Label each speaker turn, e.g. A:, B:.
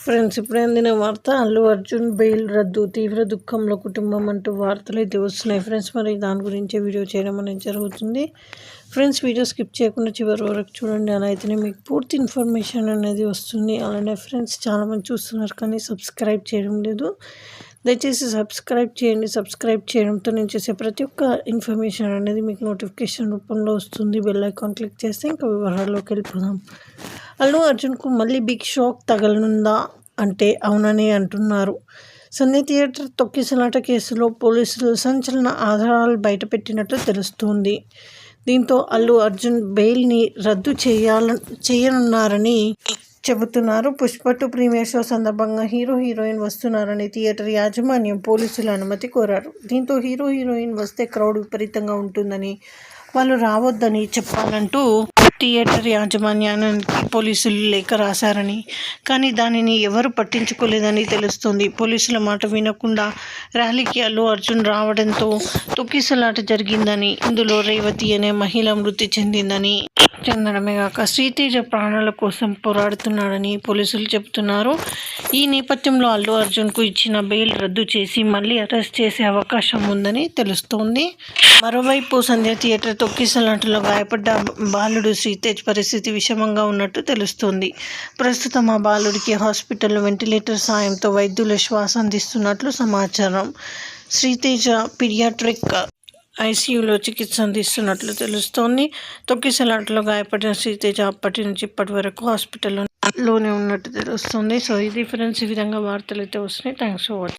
A: Friends, ఇప్పుడే అందిన వార్త అల్లు అర్జున్ బెయిల్ రద్దు, తీవ్ర దుఃఖంలో కుటుంబం అంటూ వార్తలు అయితే వస్తున్నాయి. ఫ్రెండ్స్, మరి దాని గురించి వీడియో చేయడం అనేది జరుగుతుంది. ఫ్రెండ్స్, వీడియో స్కిప్ చేయకుండా చివరి వరకు చూడండి. అలా అయితేనే మీకు పూర్తి ఇన్ఫర్మేషన్ అనేది వస్తుంది. అలానే ఫ్రెండ్స్, చాలామంది చూస్తున్నారు కానీ సబ్స్క్రైబ్ చేయడం లేదు. దయచేసి సబ్స్క్రైబ్ చేయండి. సబ్స్క్రైబ్ చేయడంతో నేను చేసే ప్రతి ఒక్క ఇన్ఫర్మేషన్ అనేది మీకు నోటిఫికేషన్ రూపంలో వస్తుంది. బెల్ ఐకాన్ క్లిక్ చేస్తే ఇంకా వివరాల్లోకి వెళ్ళిపోదాం. అల్లు అర్జున్కు మళ్ళీ బిగ్ షాక్ తగలనుందా అంటే అవునని అంటున్నారు. సంధ్య థియేటర్ తొక్కిసలాట కేసులో పోలీసులు సంచలన ఆధారాలు బయటపెట్టినట్లు తెలుస్తోంది. దీంతో అల్లు అర్జున్ బెయిల్ని రద్దు చేయనున్నారని చెబుతున్నారు. పుష్ప 2 ప్రీమియర్ షో సందర్భంగా హీరోయిన్ వస్తున్నారని థియేటర్ యాజమాన్యం పోలీసుల అనుమతి కోరారు. దీంతో హీరోయిన్ వస్తే క్రౌడ్ విపరీతంగా ఉంటుందని, వాళ్ళు రావద్దని చెప్పాలంటూ థియేటర్ యాజమాన్యానికి పోలీసులు లేఖ రాశారని, కానీ దానిని ఎవరు పట్టించుకోలేదని తెలుస్తోంది. పోలీసుల మాట వినకుండా ర్యాలీకి అల్లు అర్జున్ రావడంతో తొక్కిసలాట జరిగిందని, ఇందులో రేవతి అనే మహిళ మృతి చెందడమే కాక శ్రీతేజ ప్రాణాల కోసం పోరాడుతున్నాడని పోలీసులు చెబుతున్నారు. ఈ నేపథ్యంలో అల్లు అర్జున్కు ఇచ్చిన బెయిల్ రద్దు చేసి మళ్ళీ అరెస్ట్ చేసే అవకాశం ఉందని తెలుస్తోంది. మరోవైపు సంధ్య థియేటర్ తొక్కిసలాటలో గాయపడ్డ బాలుడు శ్రీతేజ్ పరిస్థితి విషమంగా ఉన్నట్టు తెలుస్తోంది. ప్రస్తుతం ఆ బాలుడికి హాస్పిటల్లో వెంటిలేటర్ సాయంతో వైద్యులు శ్వాస అందిస్తున్నట్లు సమాచారం. శ్రీతేజ పీడియాట్రిక్ ఐసీయూలో చికిత్స అందిస్తున్నట్లు తెలుస్తోంది. తొక్కిసలాటలో గాయపడిన శ్రీతేజ అప్పటి నుంచి ఇప్పటి వరకు హాస్పిటల్లోనే ఉన్నట్టు తెలుస్తుంది. సో ఇది ఫ్రెండ్స్, ఈ విధంగా వార్తలు అయితే వస్తున్నాయి. Thanks for watching.